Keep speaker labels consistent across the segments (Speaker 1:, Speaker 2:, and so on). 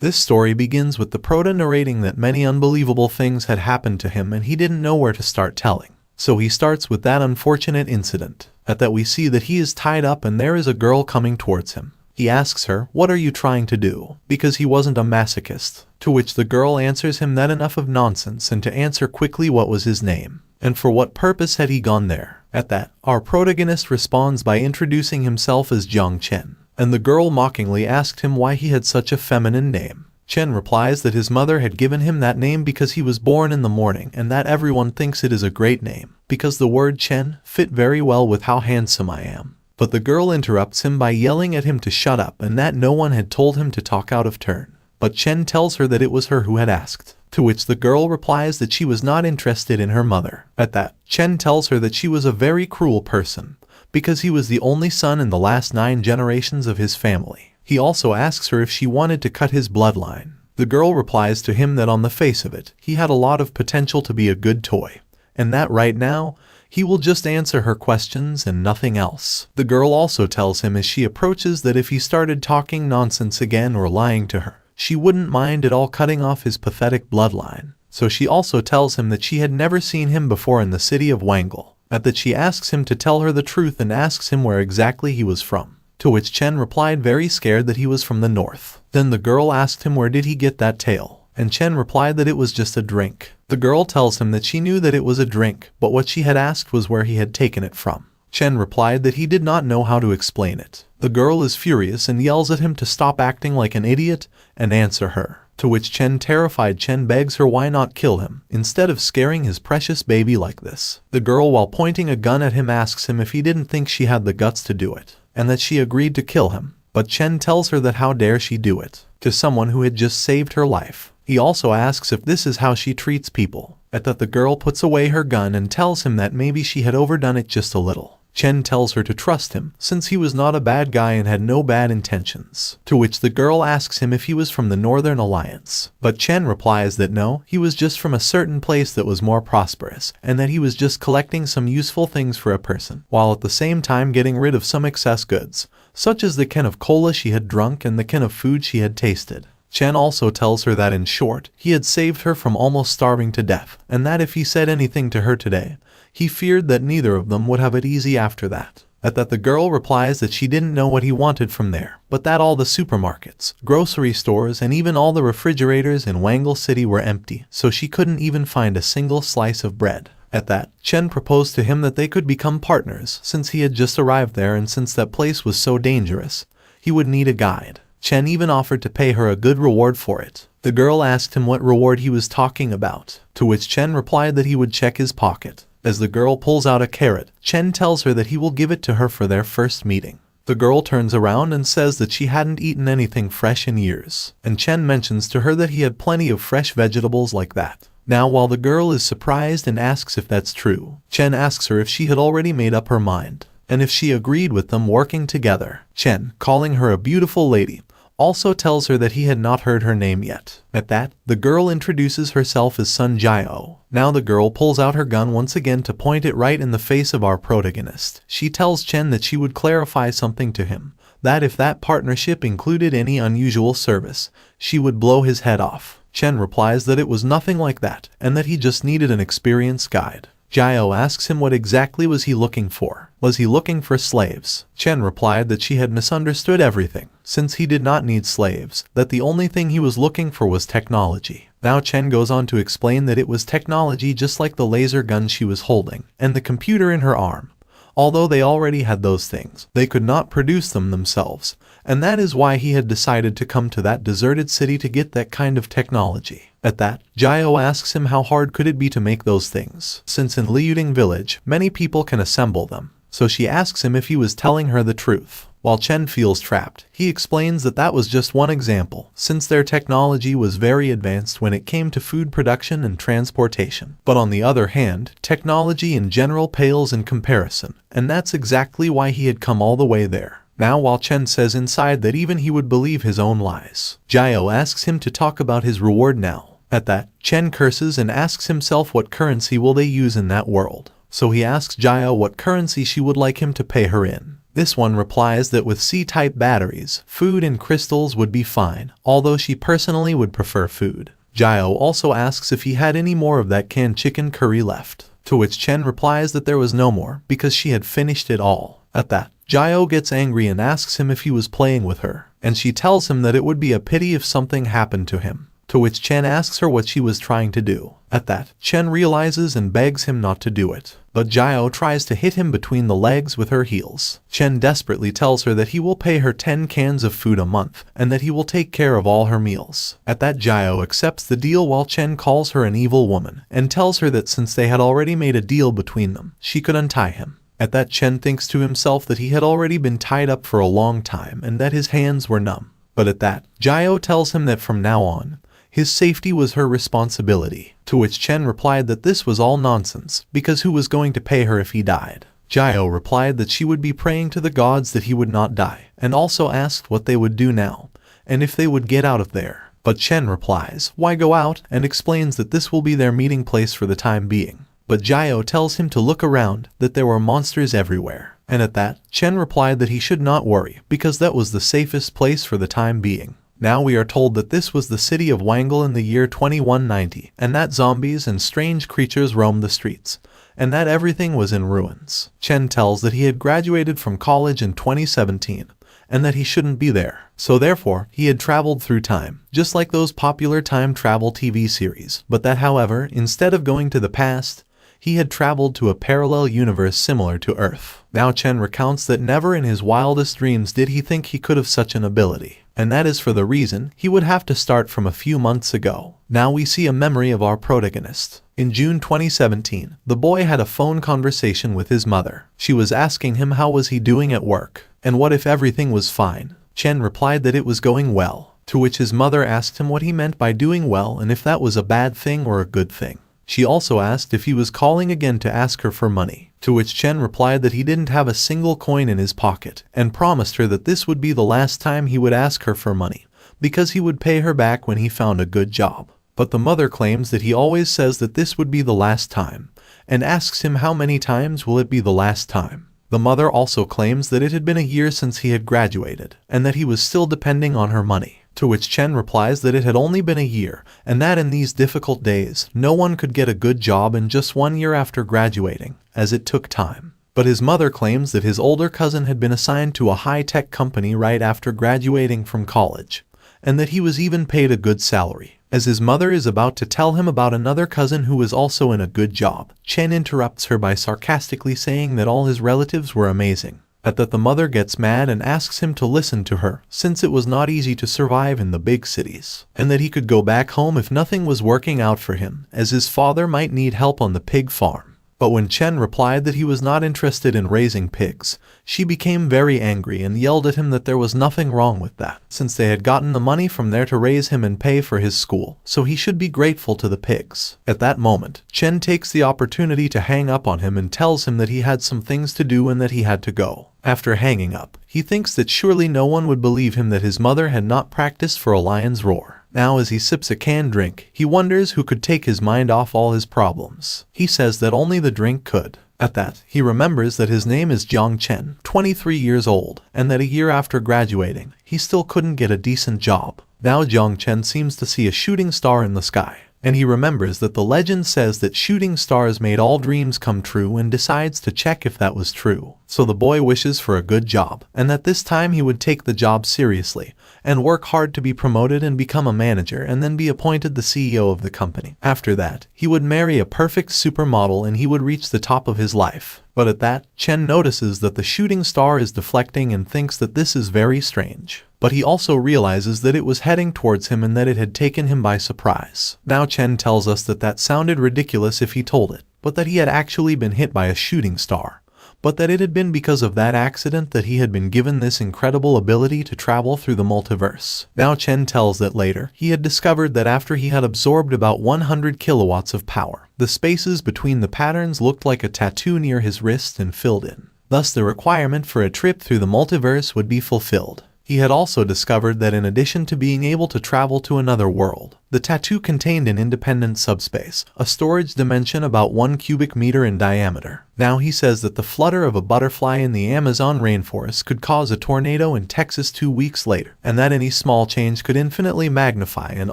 Speaker 1: This story begins with the prota narrating that many unbelievable things had happened to him and he didn't know where to start telling. So he starts with that unfortunate incident. At that we see that he is tied up and there is a girl coming towards him. He asks her, "What are you trying to do?" because he wasn't a masochist. To which the girl answers him that enough of nonsense and to answer quickly what was his name, and for what purpose had he gone there. At that, our protagonist responds by introducing himself as Jung Chen, and the girl mockingly asked him why he had such a feminine name. Chen replies that his mother had given him that name because he was born in the morning and that everyone thinks it is a great name, because the word Chen fit very well with how handsome I am. But the girl interrupts him by yelling at him to shut up and that no one had told him to talk out of turn. But Chen tells her that it was her who had asked, to which the girl replies that she was not interested in her mother. At that, Chen tells her that she was a very cruel person, because he was the only son in the last 9 generations of his family. He also asks her if she wanted to cut his bloodline. The girl replies to him that on the face of it, he had a lot of potential to be a good toy, and that right now, he will just answer her questions and nothing else. The girl also tells him as she approaches that if he started talking nonsense again or lying to her, she wouldn't mind at all cutting off his pathetic bloodline. So she also tells him that she had never seen him before in the city of Wangle. At that she asks him to tell her the truth and asks him where exactly he was from. To which Chen replied very scared that he was from the north. Then the girl asked him where did he get that tail, and Chen replied that it was just a drink. The girl tells him that she knew that it was a drink, but what she had asked was where he had taken it from. Chen replied that he did not know how to explain it. The girl is furious and yells at him to stop acting like an idiot and answer her. To which terrified Chen begs her why not kill him, instead of scaring his precious baby like this. The girl, while pointing a gun at him, asks him if he didn't think she had the guts to do it, and that she agreed to kill him. But Chen tells her that how dare she do it, to someone who had just saved her life. He also asks if this is how she treats people. At that the girl puts away her gun and tells him that maybe she had overdone it just a little. Chen tells her to trust him, since he was not a bad guy and had no bad intentions. To which the girl asks him if he was from the Northern Alliance. But Chen replies that no, he was just from a certain place that was more prosperous, and that he was just collecting some useful things for a person, while at the same time getting rid of some excess goods, such as the can of cola she had drunk and the can of food she had tasted. Chen also tells her that in short, he had saved her from almost starving to death, and that if he said anything to her today, he feared that neither of them would have it easy after that. At that the girl replies that she didn't know what he wanted from there, but that all the supermarkets, grocery stores, and even all the refrigerators in Wangle City were empty, so she couldn't even find a single slice of bread. At that, Chen proposed to him that they could become partners, since he had just arrived there and since that place was so dangerous, he would need a guide. Chen even offered to pay her a good reward for it. The girl asked him what reward he was talking about, to which Chen replied that he would check his pocket. As the girl pulls out a carrot, Chen tells her that he will give it to her for their first meeting. The girl turns around and says that she hadn't eaten anything fresh in years, and Chen mentions to her that he had plenty of fresh vegetables like that. Now while the girl is surprised and asks if that's true, Chen asks her if she had already made up her mind, and if she agreed with them working together. Chen, calling her a beautiful lady, also tells her that he had not heard her name yet. At that, the girl introduces herself as Sun Jio. Now the girl pulls out her gun once again to point it right in the face of our protagonist. She tells Chen that she would clarify something to him, that if that partnership included any unusual service, she would blow his head off. Chen replies that it was nothing like that, and that he just needed an experienced guide. Jio asks him what exactly was he looking for. Was he looking for slaves? Chen replied that she had misunderstood everything, since he did not need slaves, that the only thing he was looking for was technology. Now Chen goes on to explain that it was technology just like the laser gun she was holding, and the computer in her arm. Although they already had those things, they could not produce them themselves, and that is why he had decided to come to that deserted city to get that kind of technology. At that, Jio asks him how hard could it be to make those things, since in Liuding village, many people can assemble them. So she asks him if he was telling her the truth. While Chen feels trapped, he explains that that was just one example, since their technology was very advanced when it came to food production and transportation. But on the other hand, technology in general pales in comparison, and that's exactly why he had come all the way there. Now while Chen says inside that even he would believe his own lies, Jio asks him to talk about his reward now. At that, Chen curses and asks himself what currency will they use in that world. So he asks Jio what currency she would like him to pay her in. This one replies that with C-type batteries, food and crystals would be fine, although she personally would prefer food. Jio also asks if he had any more of that canned chicken curry left, to which Chen replies that there was no more because she had finished it all. At that, Jio gets angry and asks him if he was playing with her, and she tells him that it would be a pity if something happened to him, to which Chen asks her what she was trying to do. At that, Chen realizes and begs him not to do it, but Jio tries to hit him between the legs with her heels. Chen desperately tells her that he will pay her 10 cans of food a month, and that he will take care of all her meals. At that, Jio accepts the deal while Chen calls her an evil woman, and tells her that since they had already made a deal between them, she could untie him. At that, Chen thinks to himself that he had already been tied up for a long time and that his hands were numb. But at that, Jio tells him that from now on, his safety was her responsibility, to which Chen replied that this was all nonsense, because who was going to pay her if he died? Jio replied that she would be praying to the gods that he would not die, and also asked what they would do now, and if they would get out of there. But Chen replies, why go out, and explains that this will be their meeting place for the time being. But Jio tells him to look around, that there were monsters everywhere. And at that, Chen replied that he should not worry, because that was the safest place for the time being. Now we are told that this was the city of Wangle in the year 2190, and that zombies and strange creatures roamed the streets, and that everything was in ruins. Chen tells that he had graduated from college in 2017, and that he shouldn't be there. So therefore, he had traveled through time, just like those popular time travel TV series, but that however, instead of going to the past, he had traveled to a parallel universe similar to Earth. Now Chen recounts that never in his wildest dreams did he think he could have such an ability, and that is for the reason he would have to start from a few months ago. Now we see a memory of our protagonist. In June 2017, the boy had a phone conversation with his mother. She was asking him how was he doing at work, and what if everything was fine. Chen replied that it was going well, to which his mother asked him what he meant by doing well and if that was a bad thing or a good thing. She also asked if he was calling again to ask her for money, to which Chen replied that he didn't have a single coin in his pocket, and promised her that this would be the last time he would ask her for money, because he would pay her back when he found a good job. But the mother claims that he always says that this would be the last time, and asks him how many times will it be the last time. The mother also claims that it had been a year since he had graduated, and that he was still depending on her money. To which Chen replies that it had only been a year, and that in these difficult days, no one could get a good job in just 1 year after graduating, as it took time. But his mother claims that his older cousin had been assigned to a high-tech company right after graduating from college, and that he was even paid a good salary. As his mother is about to tell him about another cousin who was also in a good job, Chen interrupts her by sarcastically saying that all his relatives were amazing. At that, the mother gets mad and asks him to listen to her, since it was not easy to survive in the big cities, and that he could go back home if nothing was working out for him, as his father might need help on the pig farm. But when Chen replied that he was not interested in raising pigs, she became very angry and yelled at him that there was nothing wrong with that, since they had gotten the money from there to raise him and pay for his school, so he should be grateful to the pigs. At that moment, Chen takes the opportunity to hang up on him and tells him that he had some things to do and that he had to go. After hanging up, he thinks that surely no one would believe him that his mother had not practiced for a lion's roar. Now as he sips a canned drink, he wonders who could take his mind off all his problems. He says that only the drink could. At that, he remembers that his name is Jiang Chen, 23 years old, and that a year after graduating, he still couldn't get a decent job. Now Jiang Chen seems to see a shooting star in the sky, and he remembers that the legend says that shooting stars made all dreams come true and decides to check if that was true. So the boy wishes for a good job, and that this time he would take the job seriously, and work hard to be promoted and become a manager and then be appointed the CEO of the company. After that, he would marry a perfect supermodel and he would reach the top of his life. But at that, Chen notices that the shooting star is deflecting and thinks that this is very strange. But he also realizes that it was heading towards him and that it had taken him by surprise. Now Chen tells us that that sounded ridiculous if he told it, but that he had actually been hit by a shooting star, but that it had been because of that accident that he had been given this incredible ability to travel through the multiverse. Now Chen tells that later, he had discovered that after he had absorbed about 100 kilowatts of power, the spaces between the patterns looked like a tattoo near his wrist and filled in. Thus the requirement for a trip through the multiverse would be fulfilled. He had also discovered that in addition to being able to travel to another world, The tattoo contained an independent subspace, a storage dimension about 1 cubic meter in diameter. Now he says that the flutter of a butterfly in the Amazon rainforest could cause a tornado in Texas 2 weeks later, and that any small change could infinitely magnify and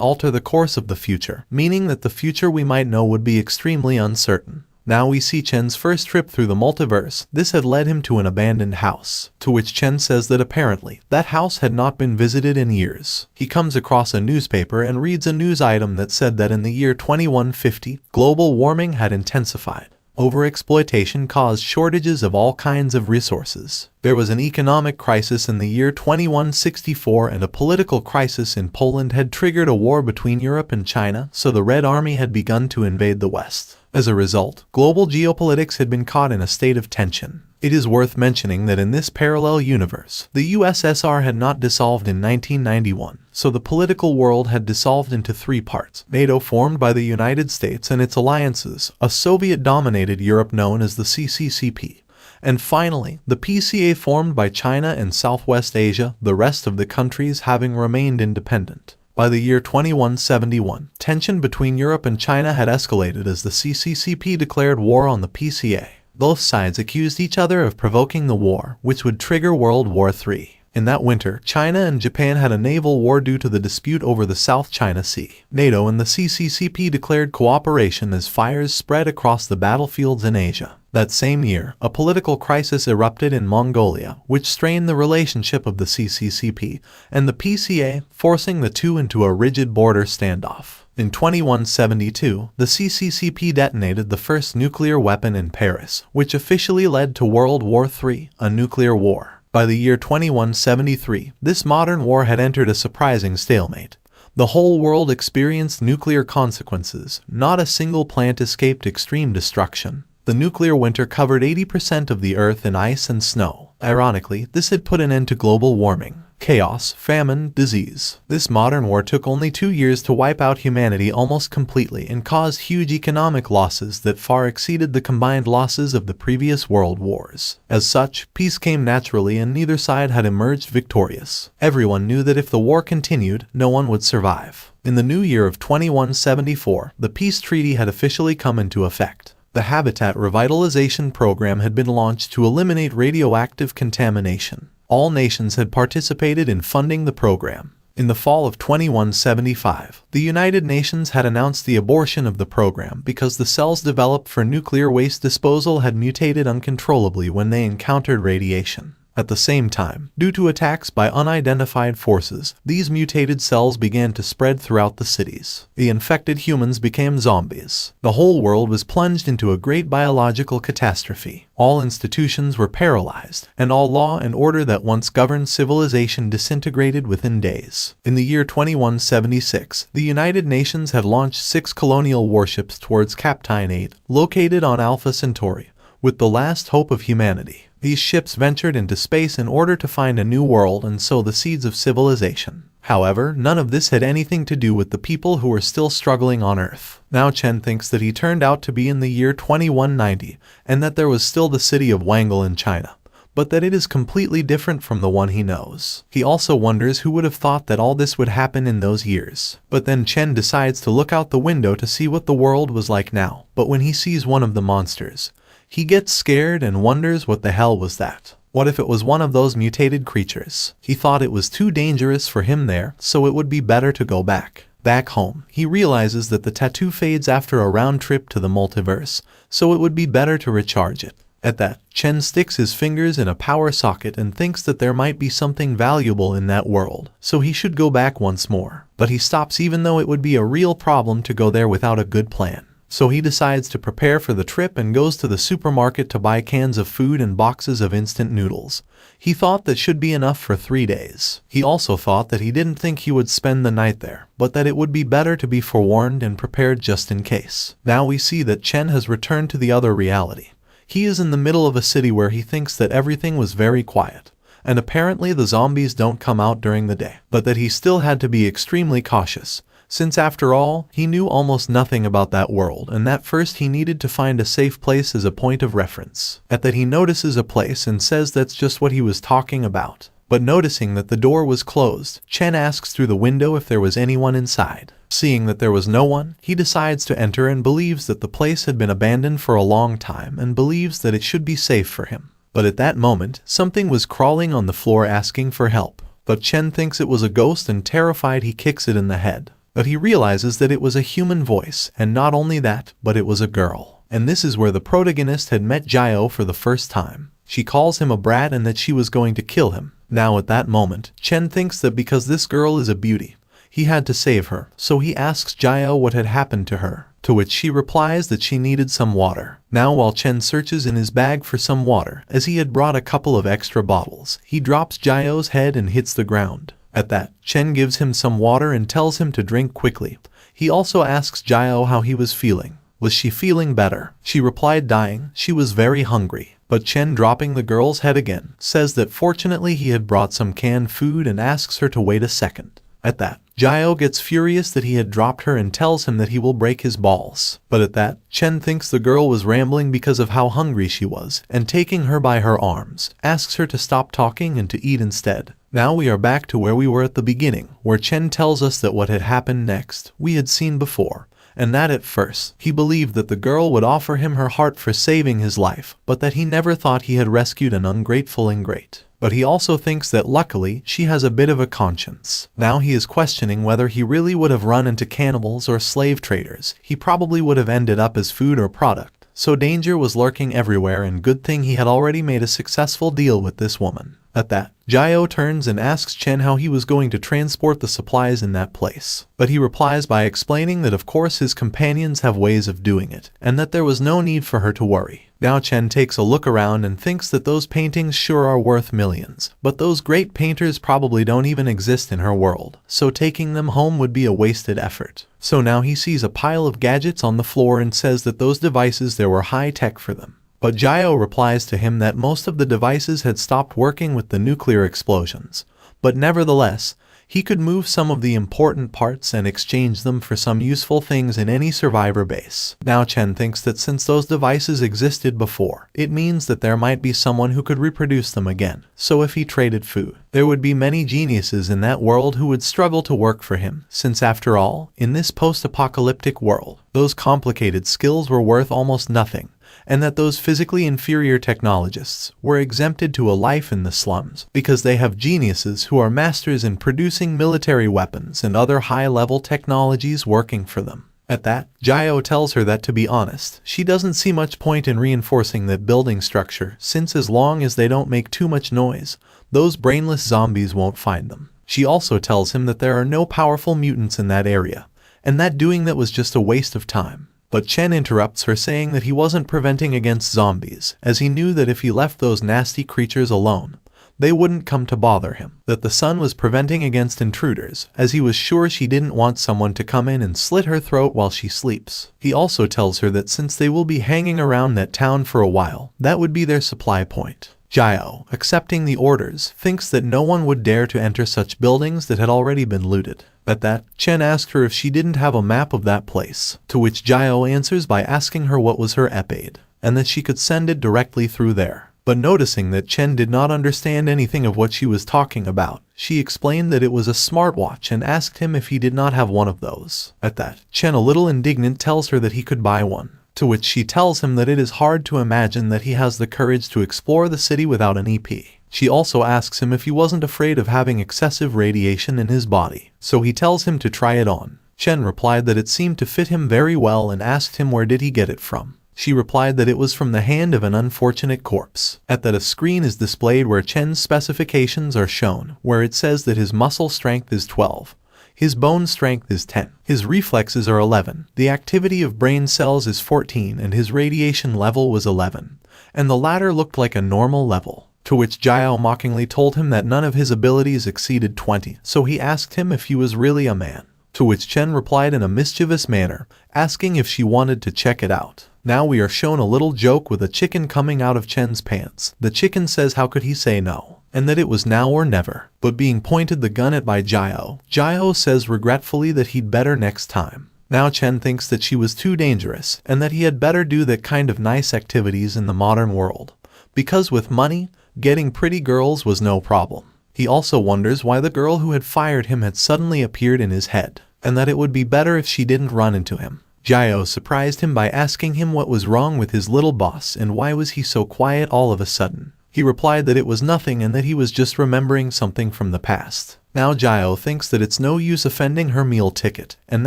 Speaker 1: alter the course of the future, meaning that the future we might know would be extremely uncertain. Now we see Chen's first trip through the multiverse. This had led him to an abandoned house, to which Chen says that apparently that house had not been visited in years. He comes across a newspaper and reads a news item that said that in the year 2150, global warming had intensified. Overexploitation caused shortages of all kinds of resources. There was an economic crisis in the year 2164, and a political crisis in Poland had triggered a war between Europe and China, so the Red Army had begun to invade the West. As a result, global geopolitics had been caught in a state of tension. It is worth mentioning that in this parallel universe, the USSR had not dissolved in 1991, so the political world had dissolved into 3 parts: NATO, formed by the United States and its alliances, a Soviet-dominated Europe known as the CCCP, and finally, the PCA, formed by China and Southwest Asia, the rest of the countries having remained independent. By the year 2171, tension between Europe and China had escalated as the CCCP declared war on the PCA. Both sides accused each other of provoking the war, which would trigger World War III. In that winter, China and Japan had a naval war due to the dispute over the South China Sea. NATO and the CCCP declared cooperation as fires spread across the battlefields in Asia. That same year, a political crisis erupted in Mongolia, which strained the relationship of the CCCP and the PCA, forcing the two into a rigid border standoff. In 2172, the CCCP detonated the first nuclear weapon in Paris, which officially led to World War III, a nuclear war. By the year 2173, this modern war had entered a surprising stalemate. The whole world experienced nuclear consequences. Not a single plant escaped extreme destruction. The nuclear winter covered 80% of the Earth in ice and snow. Ironically, this had put an end to global warming, chaos, famine, disease. This modern war took only 2 years to wipe out humanity almost completely and caused huge economic losses that far exceeded the combined losses of the previous world wars. As such, peace came naturally and neither side had emerged victorious. Everyone knew that if the war continued, no one would survive. In the new year of 2174, the peace treaty had officially come into effect. The Habitat Revitalization Program had been launched to eliminate radioactive contamination. All nations had participated in funding the program. In the fall of 2175, the United Nations had announced the abortion of the program because the cells developed for nuclear waste disposal had mutated uncontrollably when they encountered radiation. At the same time, due to attacks by unidentified forces, these mutated cells began to spread throughout the cities. The infected humans became zombies. The whole world was plunged into a great biological catastrophe. All institutions were paralyzed, and all law and order that once governed civilization disintegrated within days. In the year 2176, the United Nations had launched 6 colonial warships towards Captain 8, located on Alpha Centauri, with the last hope of humanity. These ships ventured into space in order to find a new world and sow the seeds of civilization. However, none of this had anything to do with the people who were still struggling on Earth. Now Chen thinks that he turned out to be in the year 2190, and that there was still the city of Wangle in China, but that it is completely different from the one he knows. He also wonders who would have thought that all this would happen in those years. But then Chen decides to look out the window to see what the world was like now. But when he sees one of the monsters, he gets scared and wonders what the hell was that. What if it was one of those mutated creatures? He thought it was too dangerous for him there, so it would be better to go back. Back home, he realizes that the tattoo fades after a round trip to the multiverse, so it would be better to recharge it. At that, Chen sticks his fingers in a power socket and thinks that there might be something valuable in that world, so he should go back once more. But he stops even though it would be a real problem to go there without a good plan. So he decides to prepare for the trip and goes to the supermarket to buy cans of food and boxes of instant noodles. He thought that should be enough for 3 days. He also thought that he didn't think he would spend the night there, but that it would be better to be forewarned and prepared just in case. Now we see that Chen has returned to the other reality. He is in the middle of a city where he thinks that everything was very quiet, and apparently the zombies don't come out during the day, but that he still had to be extremely cautious, since after all, he knew almost nothing about that world, and that first he needed to find a safe place as a point of reference. At that he notices a place and says that's just what he was talking about. But noticing that the door was closed, Chen asks through the window if there was anyone inside. Seeing that there was no one, he decides to enter and believes that the place had been abandoned for a long time and believes that it should be safe for him. But at that moment, something was crawling on the floor asking for help. But Chen thinks it was a ghost and terrified he kicks it in the head. But he realizes that it was a human voice, and not only that, but it was a girl. And this is where the protagonist had met Jio for the first time. She calls him a brat and that she was going to kill him. Now at that moment, Chen thinks that because this girl is a beauty, he had to save her, so he asks Jio what had happened to her, to which she replies that she needed some water. Now while Chen searches in his bag for some water, as he had brought a couple of extra bottles, he drops Jio's head and hits the ground. At that, Chen gives him some water and tells him to drink quickly. He also asks Jio how he was feeling. Was she feeling better? She replied dying, she was very hungry. But Chen, dropping the girl's head again, says that fortunately he had brought some canned food and asks her to wait a second. At that, Jio gets furious that he had dropped her and tells him that he will break his balls. But at that, Chen thinks the girl was rambling because of how hungry she was, and taking her by her arms, asks her to stop talking and to eat instead. Now we are back to where we were at the beginning, where Chen tells us that what had happened next, we had seen before. And that at first, he believed that the girl would offer him her heart for saving his life, but that he never thought he had rescued an ungrateful ingrate. But he also thinks that luckily, she has a bit of a conscience. Now he is questioning whether he really would have run into cannibals or slave traders. He probably would have ended up as food or product. So danger was lurking everywhere, and good thing he had already made a successful deal with this woman. At that, Jio turns and asks Chen how he was going to transport the supplies in that place. But he replies by explaining that of course his companions have ways of doing it, and that there was no need for her to worry. Now Chen takes a look around and thinks that those paintings sure are worth millions, but those great painters probably don't even exist in her world, so taking them home would be a wasted effort. So now he sees a pile of gadgets on the floor and says that those devices there were high tech for them. But Jio replies to him that most of the devices had stopped working with the nuclear explosions, but nevertheless, he could move some of the important parts and exchange them for some useful things in any survivor base. Now Chen thinks that since those devices existed before, it means that there might be someone who could reproduce them again. So if he traded food, there would be many geniuses in that world who would struggle to work for him, since after all, in this post-apocalyptic world, those complicated skills were worth almost nothing, and that those physically inferior technologists were exempted to a life in the slums because they have geniuses who are masters in producing military weapons and other high-level technologies working for them. At that, Jio tells her that to be honest, she doesn't see much point in reinforcing that building structure, since as long as they don't make too much noise, those brainless zombies won't find them. She also tells him that there are no powerful mutants in that area, and that doing that was just a waste of time. But Chen interrupts her, saying that he wasn't preventing against zombies, as he knew that if he left those nasty creatures alone, they wouldn't come to bother him. That the sun was preventing against intruders, as he was sure she didn't want someone to come in and slit her throat while she sleeps. He also tells her that since they will be hanging around that town for a while, that would be their supply point. Jio, accepting the orders, thinks that no one would dare to enter such buildings that had already been looted. At that, Chen asked her if she didn't have a map of that place, to which Jio answers by asking her what was her epade, and that she could send it directly through there. But noticing that Chen did not understand anything of what she was talking about, she explained that it was a smartwatch and asked him if he did not have one of those. At that, Chen, a little indignant, tells her that he could buy one, to which she tells him that it is hard to imagine that he has the courage to explore the city without an EP. She also asks him if he wasn't afraid of having excessive radiation in his body, so he tells him to try it on. Chen replied that it seemed to fit him very well and asked him where did he get it from. She replied that it was from the hand of an unfortunate corpse. At that, a screen is displayed where Chen's specifications are shown, where it says that his muscle strength is 12. His bone strength is 10. His reflexes are 11. The activity of brain cells is 14 and his radiation level was 11. And the latter looked like a normal level. To which Jio mockingly told him that none of his abilities exceeded 20, so he asked him if he was really a man. To which Chen replied in a mischievous manner, asking if she wanted to check it out. Now we are shown a little joke with a chicken coming out of Chen's pants. The chicken says how could he say no, and that it was now or never. But being pointed the gun at by Jio, Jio says regretfully that he'd better next time. Now Chen thinks that she was too dangerous, and that he had better do that kind of nice activities in the modern world. Because with money, getting pretty girls was no problem. He also wonders why the girl who had fired him had suddenly appeared in his head. and that it would be better if she didn't run into him. Jio surprised him by asking him what was wrong with his little boss and why was he so quiet all of a sudden. He replied that it was nothing and that he was just remembering something from the past. Now Jio thinks that it's no use offending her meal ticket, and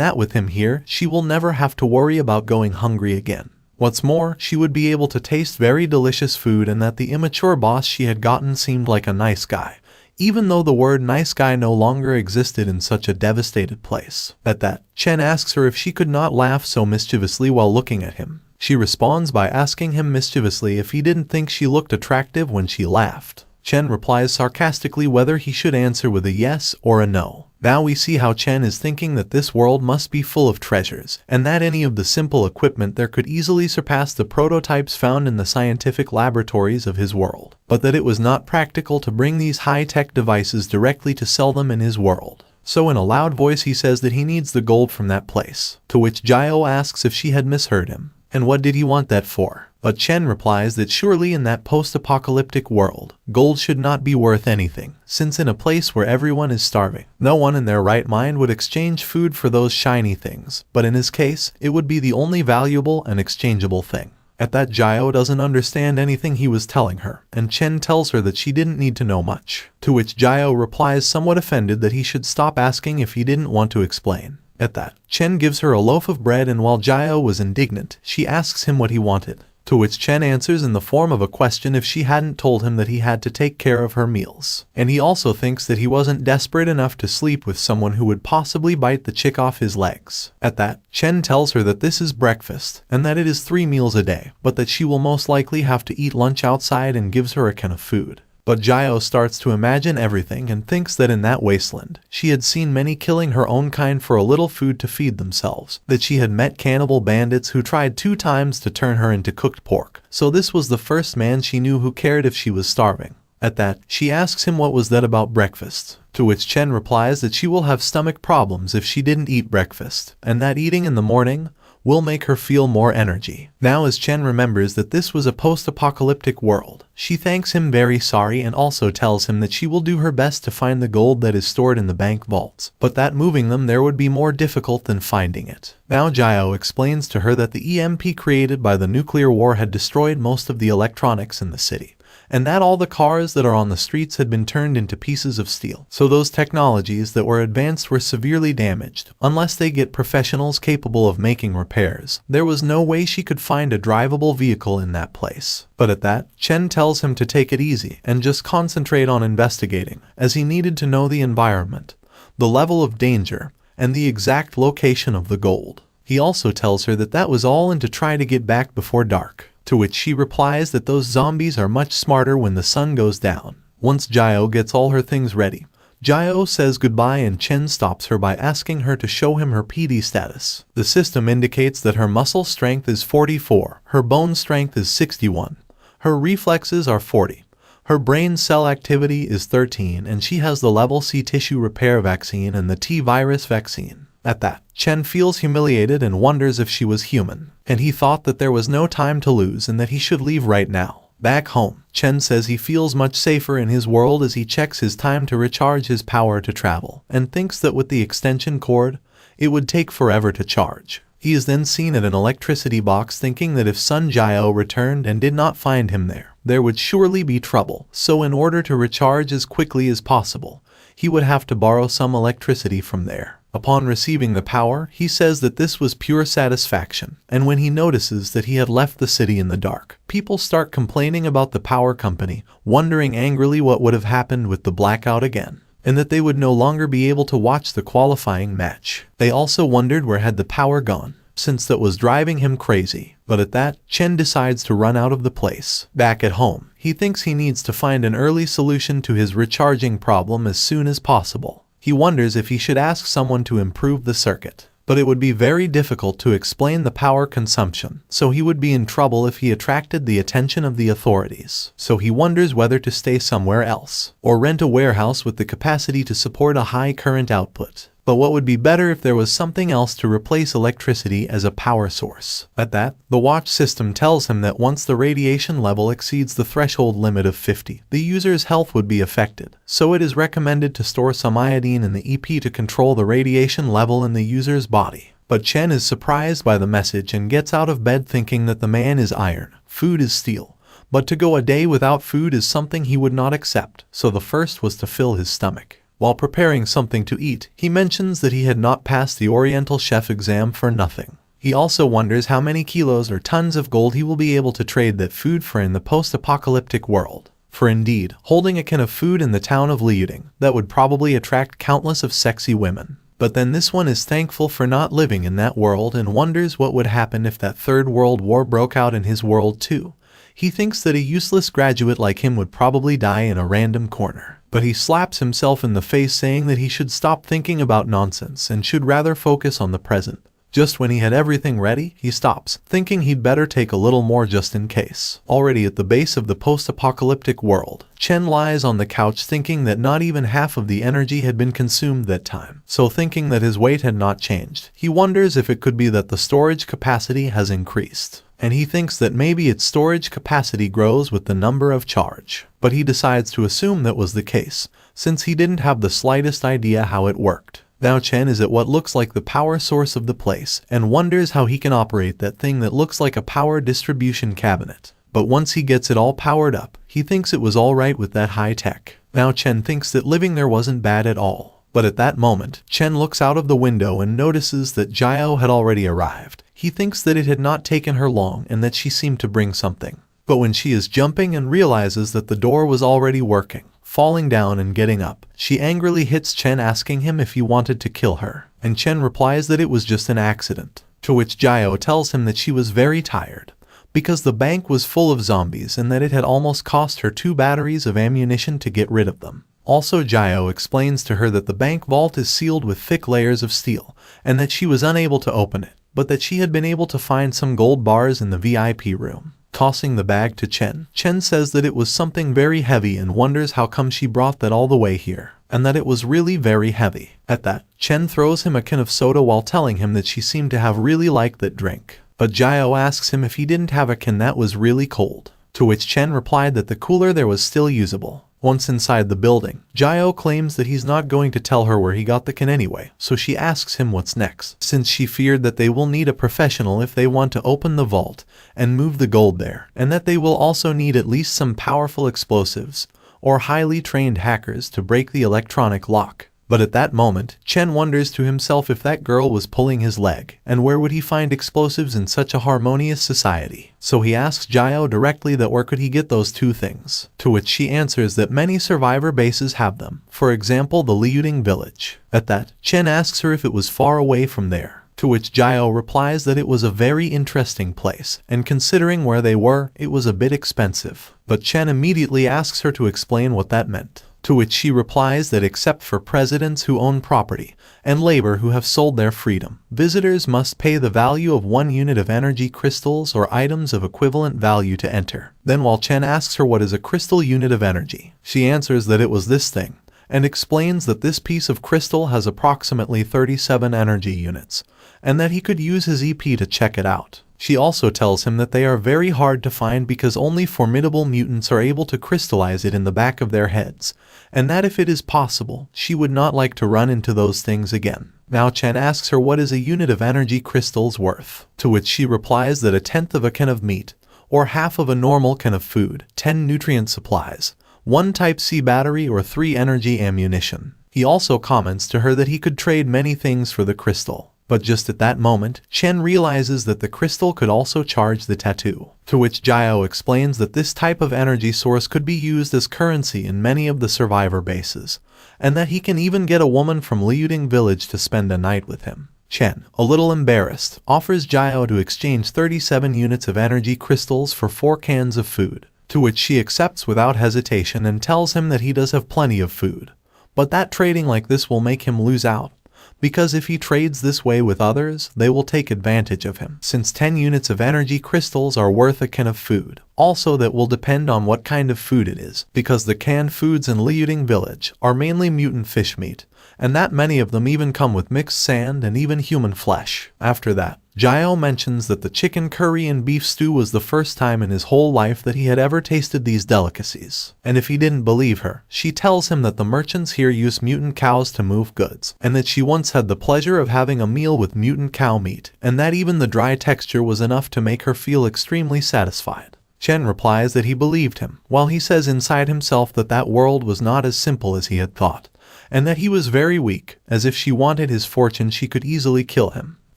Speaker 1: that with him here, she will never have to worry about going hungry again. What's more, she would be able to taste very delicious food and that the immature boss she had gotten seemed like a nice guy, even though the word nice guy no longer existed in such a devastated place. At that, Chen asks her if she could not laugh so mischievously while looking at him. She responds by asking him mischievously if he didn't think she looked attractive when she laughed. Chen replies sarcastically whether he should answer with a yes or a no. Now we see how Chen is thinking that this world must be full of treasures, and that any of the simple equipment there could easily surpass the prototypes found in the scientific laboratories of his world, but that it was not practical to bring these high-tech devices directly to sell them in his world. So in a loud voice he says that he needs the gold from that place, to which Jio asks if she had misheard him, and what did he want that for? But Chen replies that surely in that post-apocalyptic world, gold should not be worth anything, since in a place where everyone is starving, no one in their right mind would exchange food for those shiny things, but in his case, it would be the only valuable and exchangeable thing. At that, Jio doesn't understand anything he was telling her, and Chen tells her that she didn't need to know much, to which Jio replies somewhat offended that he should stop asking if he didn't want to explain. At that, Chen gives her a loaf of bread and while Jio was indignant, she asks him what he wanted, to which Chen answers in the form of a question if she hadn't told him that he had to take care of her meals. And he also thinks that he wasn't desperate enough to sleep with someone who would possibly bite the chick off his legs. At that, Chen tells her that this is breakfast, and that it is 3 meals a day, but that she will most likely have to eat lunch outside and gives her a can of food. But Jio starts to imagine everything and thinks that in that wasteland, she had seen many killing her own kind for a little food to feed themselves, that she had met cannibal bandits who tried 2 times to turn her into cooked pork, so this was the first man she knew who cared if she was starving. At that, she asks him what was that about breakfast, to which Chen replies that she will have stomach problems if she didn't eat breakfast, and that eating in the morning will make her feel more energy. Now as Chen remembers that this was a post-apocalyptic world, she thanks him very sorry and also tells him that she will do her best to find the gold that is stored in the bank vaults, but that moving them there would be more difficult than finding it. Now Jio explains to her that the EMP created by the nuclear war had destroyed most of the electronics in the city, and that all the cars that are on the streets had been turned into pieces of steel. So those technologies that were advanced were severely damaged. Unless they get professionals capable of making repairs, there was no way she could find a drivable vehicle in that place. But at that, Chen tells him to take it easy and just concentrate on investigating, as he needed to know the environment, the level of danger, and the exact location of the gold. He also tells her that that was all and to try to get back before dark, to which she replies that those zombies are much smarter when the sun goes down. Once Jio gets all her things ready, Jio says goodbye and Chen stops her by asking her to show him her PD status. The system indicates that her muscle strength is 44, her bone strength is 61, her reflexes are 40, her brain cell activity is 13, and she has the level C tissue repair vaccine and the T virus vaccine. At that, Chen feels humiliated and wonders if she was human, and he thought that there was no time to lose and that he should leave right now. Back home, Chen says he feels much safer in his world as he checks his time to recharge his power to travel, and thinks that with the extension cord, it would take forever to charge. He is then seen at an electricity box thinking that if Sun Jio returned and did not find him there would surely be trouble, so in order to recharge as quickly as possible, he would have to borrow some electricity from there. Upon receiving the power, he says that this was pure satisfaction, and when he notices that he had left the city in the dark, people start complaining about the power company, wondering angrily what would have happened with the blackout again, and that they would no longer be able to watch the qualifying match. They also wondered where had the power gone, since that was driving him crazy. But at that, Chen decides to run out of the place. Back at home, he thinks he needs to find an early solution to his recharging problem as soon as possible. He wonders if he should ask someone to improve the circuit, but it would be very difficult to explain the power consumption, so he would be in trouble if he attracted the attention of the authorities. So he wonders whether to stay somewhere else, or rent a warehouse with the capacity to support a high current output. But what would be better if there was something else to replace electricity as a power source? At that, the watch system tells him that once the radiation level exceeds the threshold limit of 50, the user's health would be affected. So it is recommended to store some iodine in the EP to control the radiation level in the user's body. But Chen is surprised by the message and gets out of bed thinking that the man is iron, food is steel. But to go a day without food is something he would not accept, so the first was to fill his stomach. While preparing something to eat, he mentions that he had not passed the Oriental Chef exam for nothing. He also wonders how many kilos or tons of gold he will be able to trade that food for in the post-apocalyptic world. For indeed, holding a can of food in the town of Liuding, that would probably attract countless of sexy women. But then this one is thankful for not living in that world and wonders what would happen if that third world war broke out in his world too. He thinks that a useless graduate like him would probably die in a random corner. But he slaps himself in the face saying that he should stop thinking about nonsense and should rather focus on the present. Just when he had everything ready, he stops, thinking he'd better take a little more just in case. Already at the base of the post-apocalyptic world, Chen lies on the couch thinking that not even half of the energy had been consumed that time. So thinking that his weight had not changed, he wonders if it could be that the storage capacity has increased. And he thinks that maybe its storage capacity grows with the number of charge. But he decides to assume that was the case, since he didn't have the slightest idea how it worked. Now Chen is at what looks like the power source of the place, and wonders how he can operate that thing that looks like a power distribution cabinet. But once he gets it all powered up, he thinks it was alright with that high tech. Now Chen thinks that living there wasn't bad at all. But at that moment, Chen looks out of the window and notices that Jiao had already arrived. He thinks that it had not taken her long and that she seemed to bring something. But when she is jumping and realizes that the door was already working, falling down and getting up, she angrily hits Chen asking him if he wanted to kill her. And Chen replies that it was just an accident. To which Jiao tells him that she was very tired, because the bank was full of zombies and that it had almost cost her 2 batteries of ammunition to get rid of them. Also Jiao explains to her that the bank vault is sealed with thick layers of steel, and that she was unable to open it, but that she had been able to find some gold bars in the VIP room. Tossing the bag to Chen, Chen says that it was something very heavy and wonders how come she brought that all the way here, and that it was really very heavy. At that, Chen throws him a can of soda while telling him that she seemed to have really liked that drink. But Jiao asks him if he didn't have a can that was really cold, to which Chen replied that the cooler there was still usable. Once inside the building, Jiao claims that he's not going to tell her where he got the can anyway, so she asks him what's next, since she feared that they will need a professional if they want to open the vault and move the gold there, and that they will also need at least some powerful explosives or highly trained hackers to break the electronic lock. But at that moment, Chen wonders to himself if that girl was pulling his leg, and where would he find explosives in such a harmonious society? So he asks Jiao directly that where could he get those 2 things, to which she answers that many survivor bases have them, for example the Liuding village. At that, Chen asks her if it was far away from there, to which Jiao replies that it was a very interesting place, and considering where they were, it was a bit expensive. But Chen immediately asks her to explain what that meant. To which she replies that except for presidents who own property and labor who have sold their freedom, visitors must pay the value of 1 unit of energy crystals or items of equivalent value to enter. Then while Chen asks her what is a crystal unit of energy, she answers that it was this thing, and explains that this piece of crystal has approximately 37 energy units, and that he could use his EP to check it out. She also tells him that they are very hard to find because only formidable mutants are able to crystallize it in the back of their heads, and that if it is possible, she would not like to run into those things again. Now Chen asks her what is a unit of energy crystals worth, to which she replies that 1/10 of a can of meat, or half of a normal can of food, 10 nutrient supplies, 1 Type C battery or 3 energy ammunition. He also comments to her that he could trade many things for the crystal. But just at that moment, Chen realizes that the crystal could also charge the tattoo, to which Jiao explains that this type of energy source could be used as currency in many of the survivor bases, and that he can even get a woman from Liuding village to spend a night with him. Chen, a little embarrassed, offers Jiao to exchange 37 units of energy crystals for 4 cans of food, to which she accepts without hesitation and tells him that he does have plenty of food, but that trading like this will make him lose out, because if he trades this way with others, they will take advantage of him, since 10 units of energy crystals are worth a can of food. Also that will depend on what kind of food it is, because the canned foods in Liuding village are mainly mutant fish meat, and that many of them even come with mixed sand and even human flesh. After that, Jayo mentions that the chicken curry and beef stew was the first time in his whole life that he had ever tasted these delicacies. And if he didn't believe her, she tells him that the merchants here use mutant cows to move goods, and that she once had the pleasure of having a meal with mutant cow meat, and that even the dry texture was enough to make her feel extremely satisfied. Chen replies that he believed him, while he says inside himself that that world was not as simple as he had thought, and that he was very weak, as if she wanted his fortune she could easily kill him.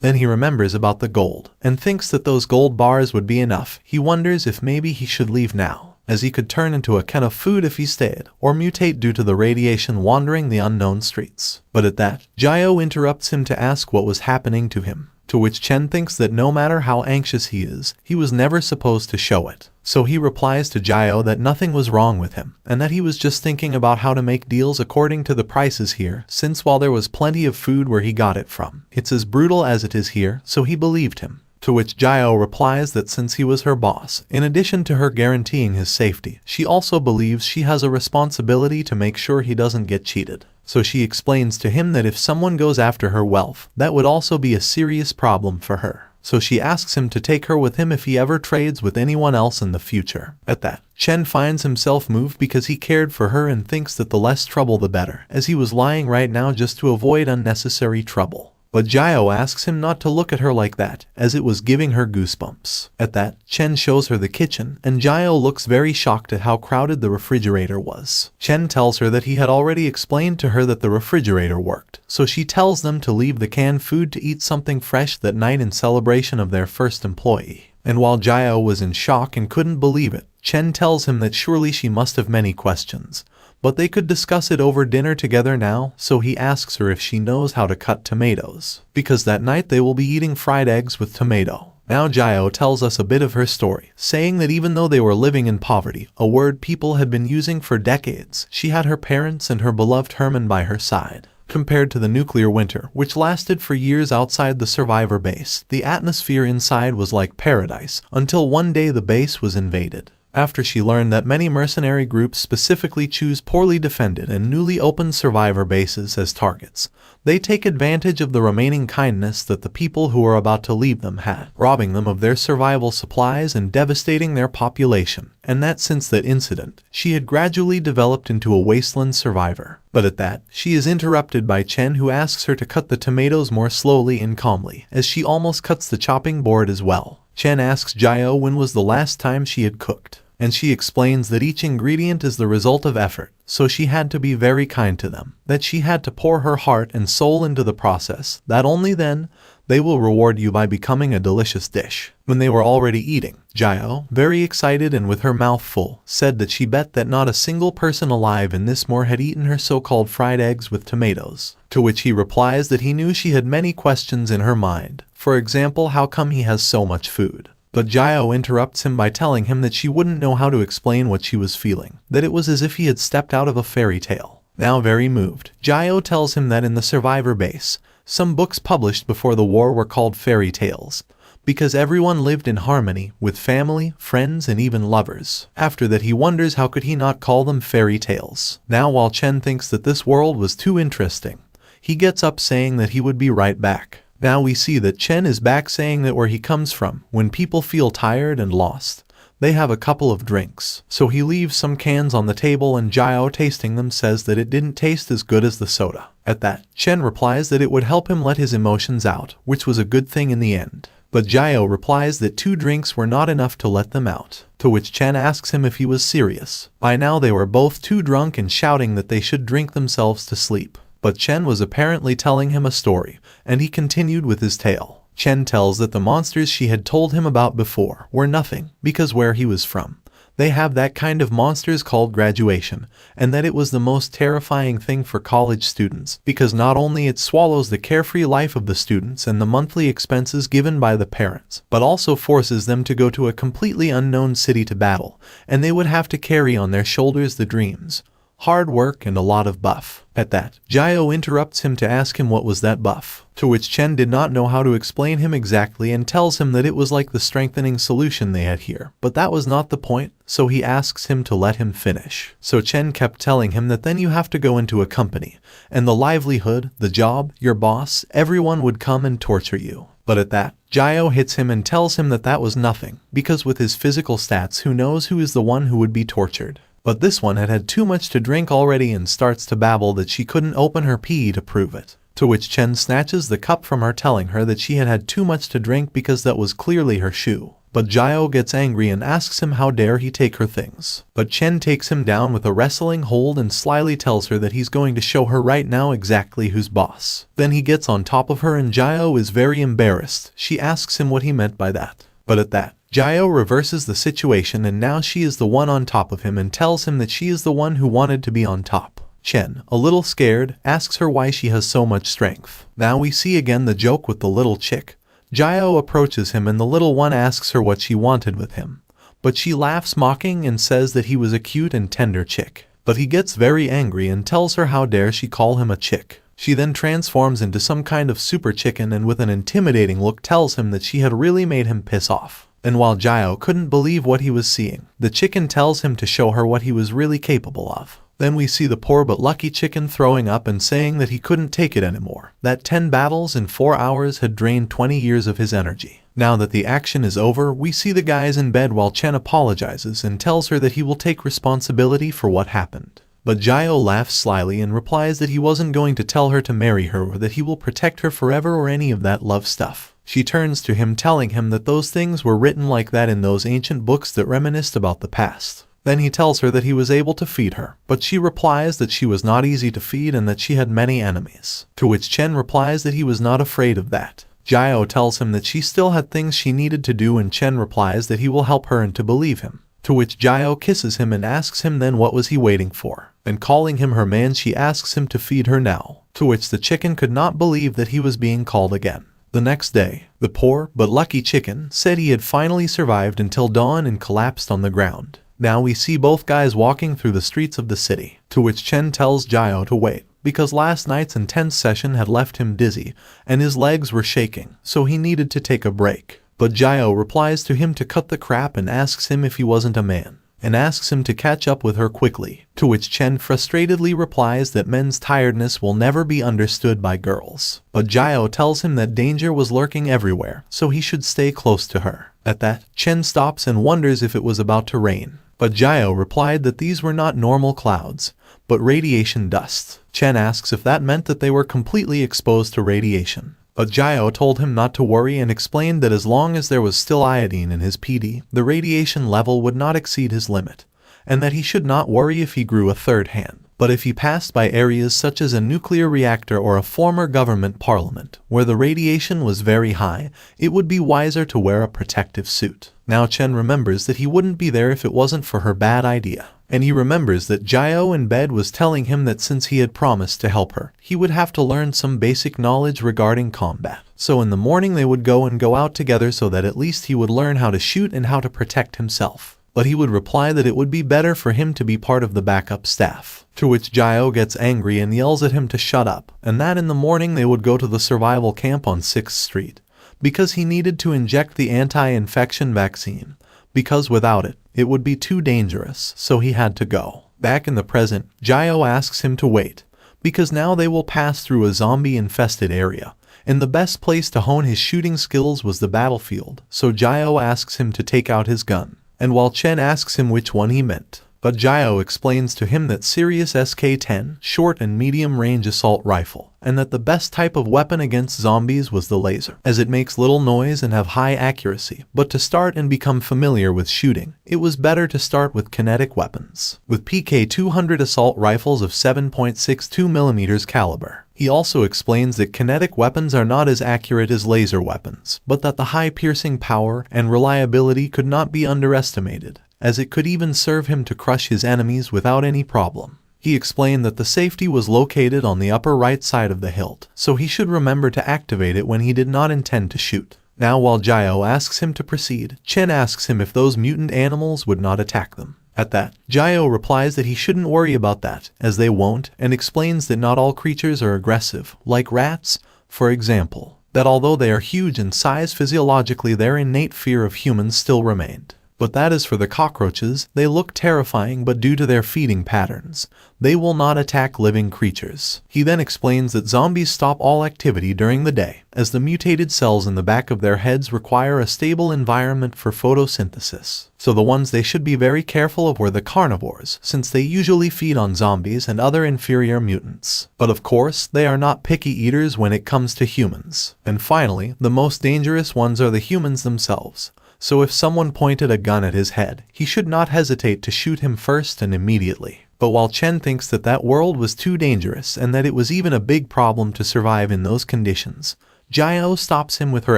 Speaker 1: Then he remembers about the gold, and thinks that those gold bars would be enough. He wonders if maybe he should leave now, as he could turn into a can of food if he stayed, or mutate due to the radiation wandering the unknown streets. But at that, Jayo interrupts him to ask what was happening to him, to which Chen thinks that no matter how anxious he is, he was never supposed to show it. So he replies to Jayo that nothing was wrong with him, and that he was just thinking about how to make deals according to the prices here, since while there was plenty of food where he got it from, it's as brutal as it is here, so he believed him. To which Jayo replies that since he was her boss, in addition to her guaranteeing his safety, she also believes she has a responsibility to make sure he doesn't get cheated. So she explains to him that if someone goes after her wealth, that would also be a serious problem for her. So she asks him to take her with him if he ever trades with anyone else in the future. At that, Chen finds himself moved because he cared for her and thinks that the less trouble the better, as he was lying right now just to avoid unnecessary trouble. But Jayo asks him not to look at her like that, as it was giving her goosebumps. At that, Chen shows her the kitchen, and Jayo looks very shocked at how crowded the refrigerator was. Chen tells her that he had already explained to her that the refrigerator worked, so she tells them to leave the canned food to eat something fresh that night in celebration of their first employee. And while Jayo was in shock and couldn't believe it, Chen tells him that surely she must have many questions, but they could discuss it over dinner together now, so he asks her if she knows how to cut tomatoes, because that night they will be eating fried eggs with tomato. Now Jayo tells us a bit of her story, saying that even though they were living in poverty, a word people had been using for decades, she had her parents and her beloved Herman by her side. Compared to the nuclear winter, which lasted for years outside the survivor base, the atmosphere inside was like paradise, until one day the base was invaded. After she learned that many mercenary groups specifically choose poorly defended and newly opened survivor bases as targets, they take advantage of the remaining kindness that the people who are about to leave them had, robbing them of their survival supplies and devastating their population, and that since that incident, she had gradually developed into a wasteland survivor. But at that, she is interrupted by Chen, who asks her to cut the tomatoes more slowly and calmly, as she almost cuts the chopping board as well. Chen asks Jayo when was the last time she had cooked, and she explains that each ingredient is the result of effort, so she had to be very kind to them, that she had to pour her heart and soul into the process, that only then they will reward you by becoming a delicious dish. When they were already eating, Jayo, very excited and with her mouth full, said that she bet that not a single person alive in this moor had eaten her so-called fried eggs with tomatoes, to which he replies that he knew she had many questions in her mind. For example, how come he has so much food? But Jayo interrupts him by telling him that she wouldn't know how to explain what she was feeling, that it was as if he had stepped out of a fairy tale. Now very moved, Jayo tells him that in the survivor base, some books published before the war were called fairy tales, because everyone lived in harmony with family, friends, and even lovers. After that he wonders how could he not call them fairy tales. Now while Chen thinks that this world was too interesting, he gets up saying that he would be right back. Now we see that Chen is back saying that where he comes from, when people feel tired and lost, they have a couple of drinks. So he leaves some cans on the table and Jayo, tasting them, says that it didn't taste as good as the soda. At that, Chen replies that it would help him let his emotions out, which was a good thing in the end. But Jayo replies that 2 drinks were not enough to let them out, to which Chen asks him if he was serious. By now they were both too drunk and shouting that they should drink themselves to sleep. But Chen was apparently telling him a story, and he continued with his tale. Chen tells that the monsters she had told him about before were nothing, because where he was from, they have that kind of monsters called graduation, and that it was the most terrifying thing for college students, because not only it swallows the carefree life of the students and the monthly expenses given by the parents, but also forces them to go to a completely unknown city to battle, and they would have to carry on their shoulders the dreams, hard work, and a lot of buff. At that, Jio interrupts him to ask him what was that buff, to which Chen did not know how to explain him exactly and tells him that it was like the strengthening solution they had here, but that was not the point, so he asks him to let him finish. So Chen kept telling him that then you have to go into a company, and the livelihood, the job, your boss, everyone would come and torture you. But at that, Jio hits him and tells him that that was nothing, because with his physical stats who knows who is the one who would be tortured. But this one had had too much to drink already and starts to babble that she couldn't open her pee to prove it. To which Chen snatches the cup from her, telling her that she had had too much to drink because that was clearly her shoe. But Jio gets angry and asks him how dare he take her things. But Chen takes him down with a wrestling hold and slyly tells her that he's going to show her right now exactly who's boss. Then he gets on top of her and Jio is very embarrassed. She asks him what he meant by that. But at that, Jio reverses the situation and now she is the one on top of him and tells him that she is the one who wanted to be on top. Chen, a little scared, asks her why she has so much strength. Now we see again the joke with the little chick. Jio approaches him and the little one asks her what she wanted with him. But she laughs mocking and says that he was a cute and tender chick. But he gets very angry and tells her how dare she call him a chick. She then transforms into some kind of super chicken and with an intimidating look tells him that she had really made him piss off. And while Jio couldn't believe what he was seeing, the chicken tells him to show her what he was really capable of. Then we see the poor but lucky chicken throwing up and saying that he couldn't take it anymore. That 10 battles in 4 hours had drained 20 years of his energy. Now that the action is over, we see the guys in bed while Chen apologizes and tells her that he will take responsibility for what happened. But Jio laughs slyly and replies that he wasn't going to tell her to marry her or that he will protect her forever or any of that love stuff. She turns to him telling him that those things were written like that in those ancient books that reminisced about the past. Then he tells her that he was able to feed her, but she replies that she was not easy to feed and that she had many enemies. To which Chen replies that he was not afraid of that. Jio tells him that she still had things she needed to do and Chen replies that he will help her and to believe him. To which Jio kisses him and asks him then what was he waiting for. And calling him her man she asks him to feed her now. To which the chicken could not believe that he was being called again. The next day, the poor but lucky chicken said he had finally survived until dawn and collapsed on the ground. Now we see both guys walking through the streets of the city, to which Chen tells Jio to wait, because last night's intense session had left him dizzy, and his legs were shaking, so he needed to take a break. But Jio replies to him to cut the crap and asks him if he wasn't a man, and asks him to catch up with her quickly, to which Chen frustratedly replies that men's tiredness will never be understood by girls. But Jio tells him that danger was lurking everywhere, so he should stay close to her. At that, Chen stops and wonders if it was about to rain. But Jio replied that these were not normal clouds, but radiation dust. Chen asks if that meant that they were completely exposed to radiation. But Jio told him not to worry and explained that as long as there was still iodine in his PD, the radiation level would not exceed his limit, and that he should not worry if he grew a third hand. But if he passed by areas such as a nuclear reactor or a former government parliament, where the radiation was very high, it would be wiser to wear a protective suit. Now Chen remembers that he wouldn't be there if it wasn't for her bad idea. And he remembers that Jio in bed was telling him that since he had promised to help her, he would have to learn some basic knowledge regarding combat. So in the morning they would go out together so that at least he would learn how to shoot and how to protect himself. But he would reply that it would be better for him to be part of the backup staff. To which Jio gets angry and yells at him to shut up, and that in the morning they would go to the survival camp on 6th Street, because he needed to inject the anti-infection vaccine, because without it, it would be too dangerous, so he had to go. Back in the present, Jio asks him to wait, because now they will pass through a zombie-infested area, and the best place to hone his shooting skills was the battlefield, so Jio asks him to take out his gun. And while Chen asks him which one he meant, but Jio explains to him that Sirius SK-10, short and medium range assault rifle, and that the best type of weapon against zombies was the laser, as it makes little noise and have high accuracy. But to start and become familiar with shooting, it was better to start with kinetic weapons, with PK-200 assault rifles of 7.62mm caliber. He also explains that kinetic weapons are not as accurate as laser weapons, but that the high piercing power and reliability could not be underestimated, as it could even serve him to crush his enemies without any problem. He explained that the safety was located on the upper right side of the hilt, so he should remember to activate it when he did not intend to shoot. Now while Jio asks him to proceed, Chen asks him if those mutant animals would not attack them. At that, Jayo replies that he shouldn't worry about that, as they won't, and explains that not all creatures are aggressive, like rats, for example, that although they are huge in size physiologically their innate fear of humans still remained. But that is for the cockroaches, they look terrifying but due to their feeding patterns, they will not attack living creatures. He then explains that zombies stop all activity during the day, as the mutated cells in the back of their heads require a stable environment for photosynthesis. So the ones they should be very careful of were the carnivores, since they usually feed on zombies and other inferior mutants. But of course, they are not picky eaters when it comes to humans. And finally, the most dangerous ones are the humans themselves. So if someone pointed a gun at his head, he should not hesitate to shoot him first and immediately. But while Chen thinks that that world was too dangerous and that it was even a big problem to survive in those conditions, Jayo stops him with her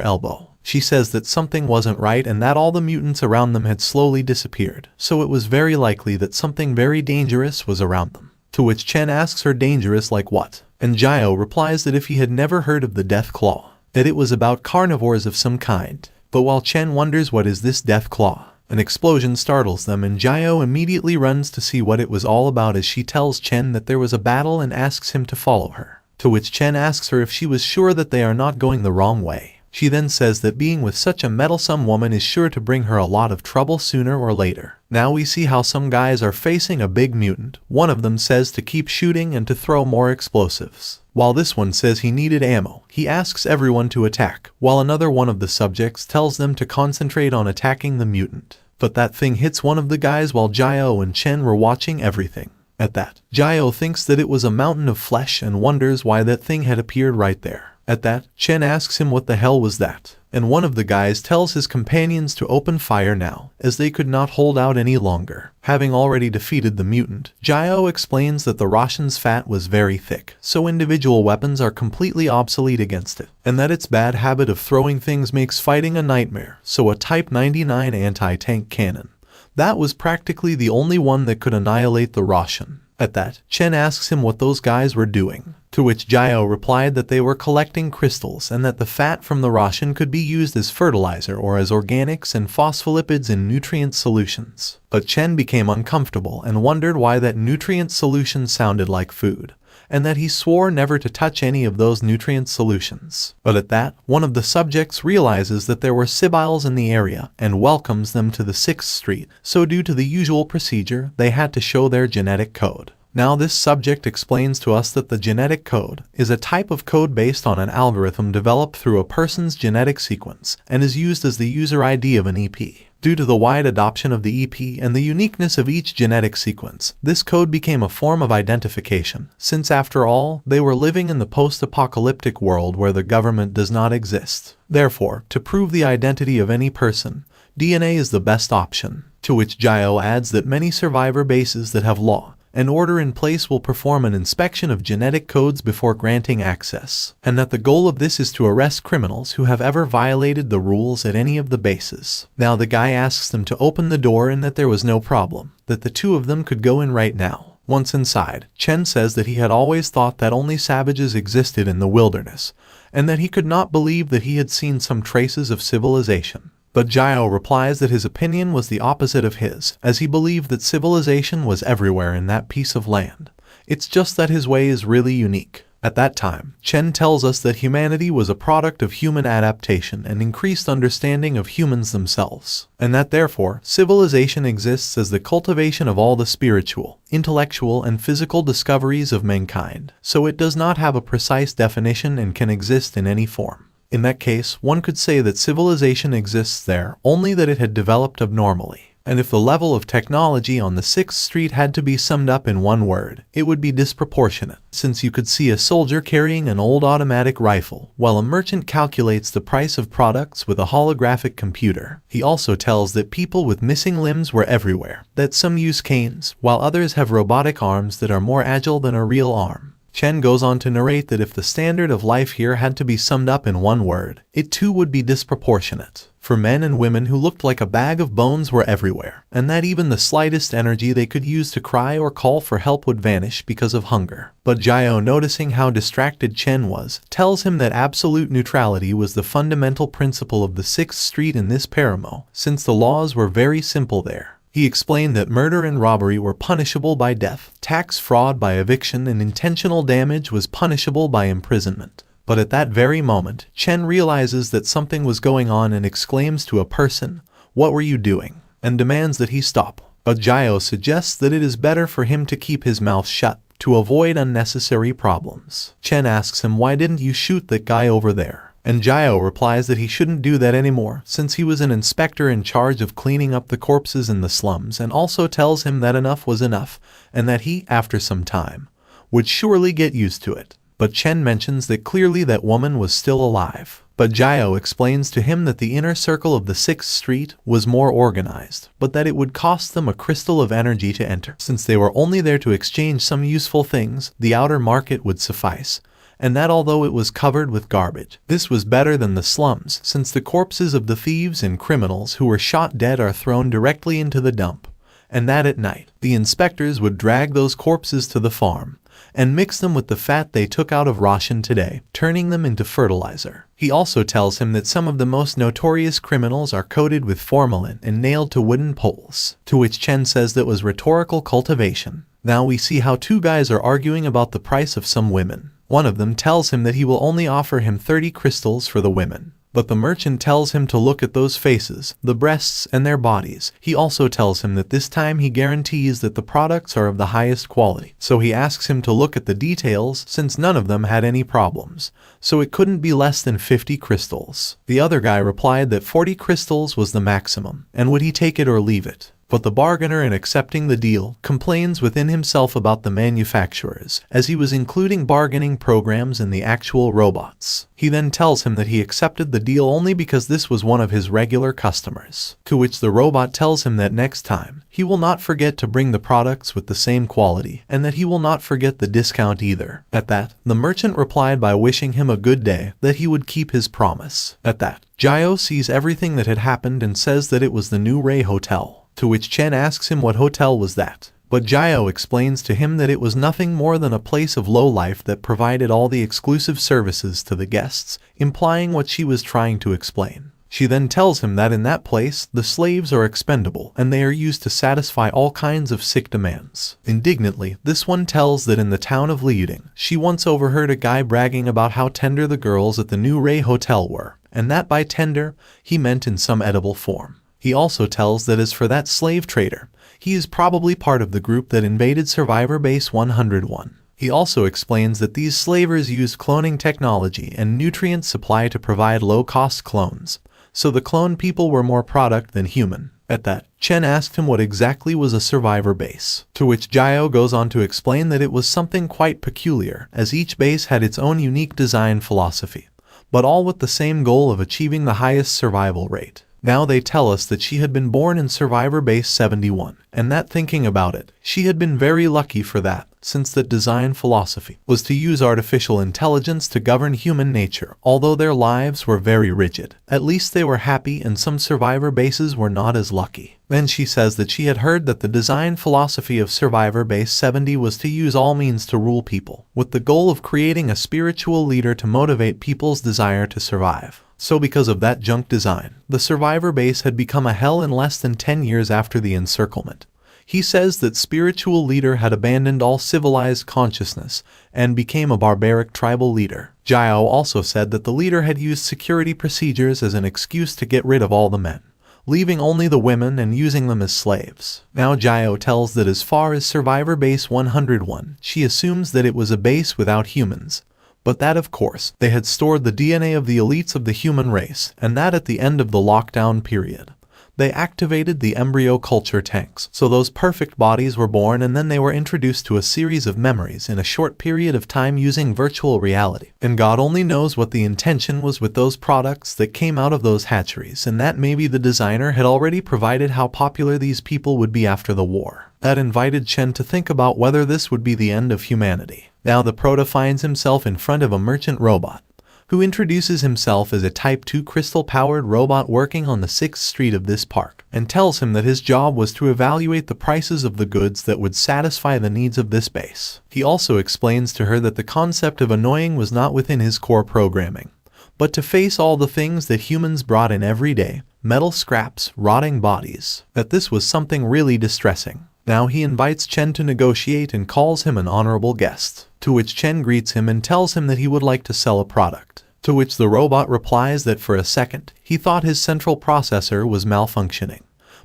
Speaker 1: elbow. She says that something wasn't right and that all the mutants around them had slowly disappeared, so it was very likely that something very dangerous was around them. To which Chen asks her dangerous like what? And Jayo replies that if he had never heard of the Death Claw, that it was about carnivores of some kind. But while Chen wonders what is this Death Claw, an explosion startles them and Jayo immediately runs to see what it was all about as she tells Chen that there was a battle and asks him to follow her. To which Chen asks her if she was sure that they are not going the wrong way. She then says that being with such a meddlesome woman is sure to bring her a lot of trouble sooner or later. Now we see how some guys are facing a big mutant. One of them says to keep shooting and to throw more explosives. While this one says he needed ammo, he asks everyone to attack, while another one of the subjects tells them to concentrate on attacking the mutant. But that thing hits one of the guys while Jayo and Chen were watching everything. At that, Jayo thinks that it was a mountain of flesh and wonders why that thing had appeared right there. At that, Chen asks him what the hell was that, and one of the guys tells his companions to open fire now, as they could not hold out any longer. Having already defeated the mutant, Jayo explains that the Russian's fat was very thick, so individual weapons are completely obsolete against it, and that its bad habit of throwing things makes fighting a nightmare, so a Type 99 anti-tank cannon. That was practically the only one that could annihilate the Russian. At that, Chen asks him what those guys were doing, to which Jayo replied that they were collecting crystals and that the fat from the Russian could be used as fertilizer or as organics and phospholipids in nutrient solutions. But Chen became uncomfortable and wondered why that nutrient solution sounded like food, and that he swore never to touch any of those nutrient solutions. But at that, one of the subjects realizes that there were Sibyls in the area and welcomes them to the 6th Street, so due to the usual procedure, they had to show their genetic code. Now this subject explains to us that the genetic code is a type of code based on an algorithm developed through a person's genetic sequence and is used as the user ID of an EP. Due to the wide adoption of the EP and the uniqueness of each genetic sequence, this code became a form of identification, since after all, they were living in the post-apocalyptic world where the government does not exist. Therefore, to prove the identity of any person, DNA is the best option. To which Jayo adds that many survivor bases that have law and order in place will perform an inspection of genetic codes before granting access, and that the goal of this is to arrest criminals who have ever violated the rules at any of the bases. Now the guy asks them to open the door and that there was no problem, that the two of them could go in right now. Once inside, Chen says that he had always thought that only savages existed in the wilderness, and that he could not believe that he had seen some traces of civilization. But Jayo replies that his opinion was the opposite of his, as he believed that civilization was everywhere in that piece of land. It's just that his way is really unique. At that time, Chen tells us that humanity was a product of human adaptation and increased understanding of humans themselves, and that therefore, civilization exists as the cultivation of all the spiritual, intellectual, and physical discoveries of mankind, so it does not have a precise definition and can exist in any form. In that case, one could say that civilization exists there, only that it had developed abnormally. And if the level of technology on the 6th Street had to be summed up in one word, it would be disproportionate, since you could see a soldier carrying an old automatic rifle, while a merchant calculates the price of products with a holographic computer. He also tells that people with missing limbs were everywhere, that some use canes, while others have robotic arms that are more agile than a real arm. Chen goes on to narrate that if the standard of life here had to be summed up in one word, it too would be disproportionate. For men and women who looked like a bag of bones were everywhere, and that even the slightest energy they could use to cry or call for help would vanish because of hunger. But Jayo, noticing how distracted Chen was, tells him that absolute neutrality was the fundamental principle of the 6th Street in this paramo, since the laws were very simple there. He explained that murder and robbery were punishable by death, tax fraud by eviction, and intentional damage was punishable by imprisonment. But at that very moment, Chen realizes that something was going on and exclaims to a person, "What were you doing?" and demands that he stop. But Jiao suggests that it is better for him to keep his mouth shut, to avoid unnecessary problems. Chen asks him, "Why didn't you shoot that guy over there?" And Jiao replies that he shouldn't do that anymore, since he was an inspector in charge of cleaning up the corpses in the slums, and also tells him that enough was enough, and that he, after some time, would surely get used to it. But Chen mentions that clearly that woman was still alive. But Jiao explains to him that the inner circle of the 6th Street was more organized, but that it would cost them a crystal of energy to enter. Since they were only there to exchange some useful things, the outer market would suffice. And that although it was covered with garbage, this was better than the slums, since the corpses of the thieves and criminals who were shot dead are thrown directly into the dump. And that at night, the inspectors would drag those corpses to the farm and mix them with the fat they took out of ration today, turning them into fertilizer. He also tells him that some of the most notorious criminals are coated with formalin and nailed to wooden poles, to which Chen says that was rhetorical cultivation. Now we see how two guys are arguing about the price of some women. One of them tells him that he will only offer him 30 crystals for the women. But the merchant tells him to look at those faces, the breasts, and their bodies. He also tells him that this time he guarantees that the products are of the highest quality. So he asks him to look at the details, since none of them had any problems. So it couldn't be less than 50 crystals. The other guy replied that 40 crystals was the maximum, and would he take it or leave it? But the bargainer, in accepting the deal, complains within himself about the manufacturers, as he was including bargaining programs in the actual robots. He then tells him that he accepted the deal only because this was one of his regular customers, to which the robot tells him that next time, he will not forget to bring the products with the same quality, and that he will not forget the discount either. At that, the merchant replied by wishing him a good day, that he would keep his promise. At that, Jiao sees everything that had happened and says that it was the New Ray Hotel. To which Chen asks him what hotel was that. But Jiao explains to him that it was nothing more than a place of low life that provided all the exclusive services to the guests, implying what she was trying to explain. She then tells him that in that place, the slaves are expendable, and they are used to satisfy all kinds of sick demands. Indignantly, this one tells that in the town of Liuding, she once overheard a guy bragging about how tender the girls at the New Ray Hotel were, and that by tender, he meant in some edible form. He also tells that as for that slave trader, he is probably part of the group that invaded Survivor Base 101. He also explains that these slavers used cloning technology and nutrient supply to provide low-cost clones, so the clone people were more product than human. At that, Chen asked him what exactly was a survivor base, to which Jiao goes on to explain that it was something quite peculiar, as each base had its own unique design philosophy, but all with the same goal of achieving the highest survival rate. Now they tell us that she had been born in Survivor Base 71, and that thinking about it, she had been very lucky for that, since that design philosophy was to use artificial intelligence to govern human nature. Although their lives were very rigid, at least they were happy, and some Survivor bases were not as lucky. Then she says that she had heard that the design philosophy of Survivor Base 70 was to use all means to rule people, with the goal of creating a spiritual leader to motivate people's desire to survive. So because of that junk design, the Survivor Base had become a hell in less than 10 years after the encirclement. He says that spiritual leader had abandoned all civilized consciousness and became a barbaric tribal leader. Jiao also said that the leader had used security procedures as an excuse to get rid of all the men, leaving only the women and using them as slaves. Now Jiao tells that as far as Survivor Base 101, she assumes that it was a base without humans, but that of course, they had stored the DNA of the elites of the human race, and that at the end of the lockdown period, they activated the embryo culture tanks. So those perfect bodies were born, and then they were introduced to a series of memories in a short period of time using virtual reality. And God only knows what the intention was with those products that came out of those hatcheries, and that maybe the designer had already provided how popular these people would be after the war. That invited Chen to think about whether this would be the end of humanity. Now the Prota finds himself in front of a merchant robot, who introduces himself as a Type 2 crystal-powered robot working on the 6th Street of this park, and tells him that his job was to evaluate the prices of the goods that would satisfy the needs of this base. He also explains to her that the concept of annoying was not within his core programming, but to face all the things that humans brought in every day, metal scraps, rotting bodies, that this was something really distressing. Now he invites Chen to negotiate and calls him an honorable guest, to which Chen greets him and tells him that he would like to sell a product. To which the robot replies that for a second, he thought his central processor was malfunctioning,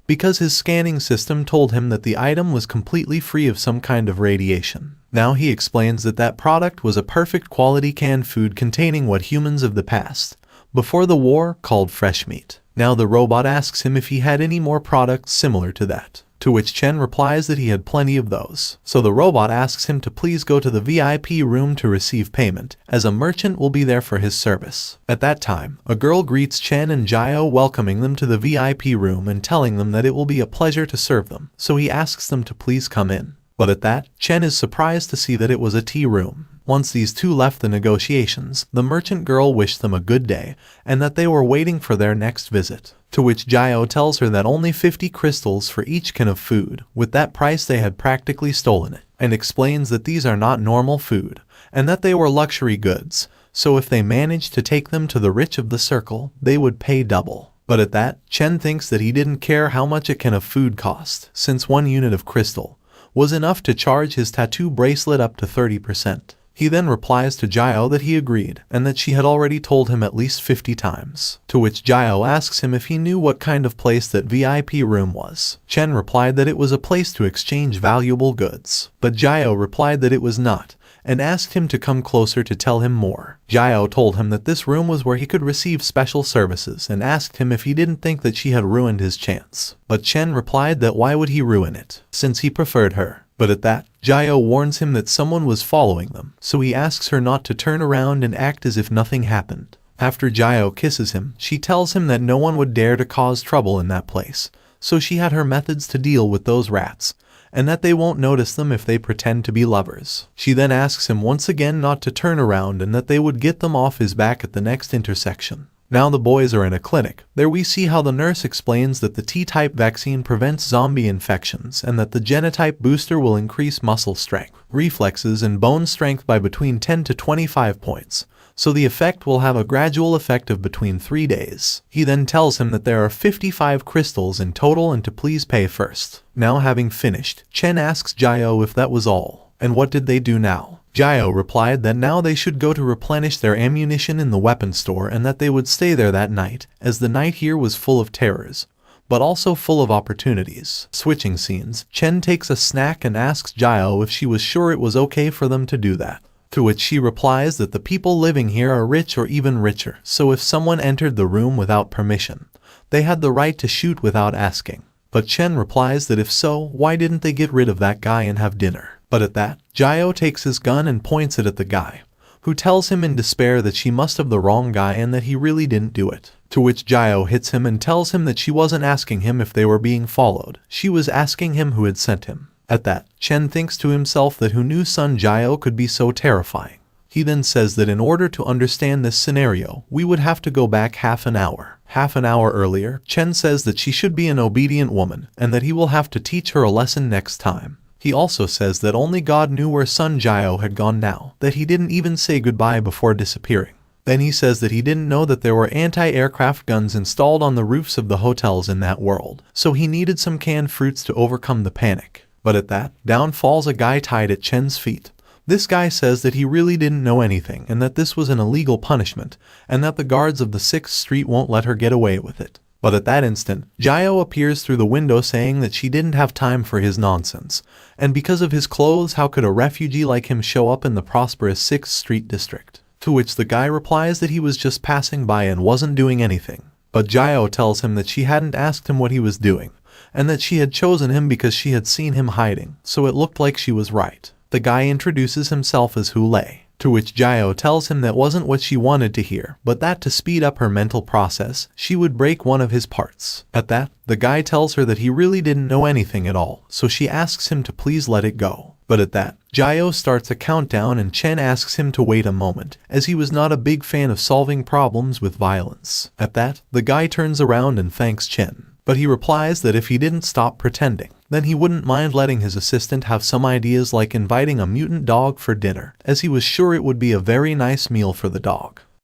Speaker 1: because his scanning system told him that the item was completely free of some kind of radiation. Now he explains that that product was a perfect quality canned food containing what humans of the past, before the war, called fresh meat. Now the robot asks him if he had any more products similar to that, to which Chen replies that he had plenty of those. So the robot asks him to please go to the VIP room to receive payment, as a merchant will be there for his service. At that time, a girl greets Chen and Jiao, welcoming them to the VIP room and telling them that it will be a pleasure to serve them, so he asks them to please come in. But at that, Chen is surprised to see that it was a tea room. Once these two left the negotiations, the merchant girl wished them a good day, and that they were waiting for their next visit. To which Jiao tells her that only 50 crystals for each can of food, with that price they had practically stolen it, and explains that these are not normal food, and that they were luxury goods, so if they managed to take them to the rich of the circle, they would pay double. But at that, Chen thinks that he didn't care how much a can of food cost, since 1 unit of crystal was enough to charge his tattoo bracelet up to 30%. He then replies to Jiao that he agreed, and that she had already told him at least 50 times. To which Jiao asks him if he knew what kind of place that VIP room was. Chen replied that it was a place to exchange valuable goods. But Jiao replied that it was not, and asked him to come closer to tell him more. Jiao told him that this room was where he could receive special services, and asked him if he didn't think that she had ruined his chance. But Chen replied that why would he ruin it, since he preferred her. But at that, Jiao warns him that someone was following them, so he asks her not to turn around and act as if nothing happened. After Jiao kisses him, she tells him that no one would dare to cause trouble in that place, so she had her methods to deal with those rats, and that they won't notice them if they pretend to be lovers. She then asks him once again not to turn around and that they would get them off his back at the next intersection. Now the boys are in a clinic. There we see how the nurse explains that the T-type vaccine prevents zombie infections and that the genotype booster will increase muscle strength, reflexes, and bone strength by between 10 to 25 points. So the effect will have a gradual effect of between 3 days. He then tells him that there are 55 crystals in total and to please pay first. Now having finished, Chen asks Jiao if that was all, and what did they do now? Jiao replied that now they should go to replenish their ammunition in the weapon store and that they would stay there that night, as the night here was full of terrors, but also full of opportunities. Switching scenes, Chen takes a snack and asks Jiao if she was sure it was okay for them to do that. To which she replies that the people living here are rich or even richer, so if someone entered the room without permission, they had the right to shoot without asking. But Chen replies that if so, why didn't they get rid of that guy and have dinner? But at that, Jiao takes his gun and points it at the guy, who tells him in despair that she must have the wrong guy and that he really didn't do it. To which Jiao hits him and tells him that she wasn't asking him if they were being followed, she was asking him who had sent him. At that, Chen thinks to himself that who knew son Jiao could be so terrifying. He then says that in order to understand this scenario, we would have to go back half an hour. Half an hour earlier, Chen says that she should be an obedient woman, and that he will have to teach her a lesson next time. He also says that only God knew where son Jiao had gone now, that he didn't even say goodbye before disappearing. Then he says that he didn't know that there were anti-aircraft guns installed on the roofs of the hotels in that world, so he needed some canned fruits to overcome the panic. But at that, down falls a guy tied at Chen's feet. This guy says that he really didn't know anything and that this was an illegal punishment, and that the guards of the 6th Street won't let her get away with it. But at that instant, Jiao appears through the window saying that she didn't have time for his nonsense, and because of his clothes, how could a refugee like him show up in the prosperous 6th Street district? To which the guy replies that he was just passing by and wasn't doing anything. But Jiao tells him that she hadn't asked him what he was doing, and that she had chosen him because she had seen him hiding, so it looked like she was right. The guy introduces himself as Hule, to which Jiao tells him that wasn't what she wanted to hear, but that to speed up her mental process, she would break one of his parts. At that, the guy tells her that he really didn't know anything at all, so she asks him to please let it go. But at that, Jiao starts a countdown and Chen asks him to wait a moment, as he was not a big fan of solving problems with violence. At that, the guy turns around and thanks Chen, but he replies that if he didn't stop pretending, then he wouldn't mind letting his assistant have some ideas like inviting a mutant dog for dinner, as he was sure it would be a very nice meal for the dog.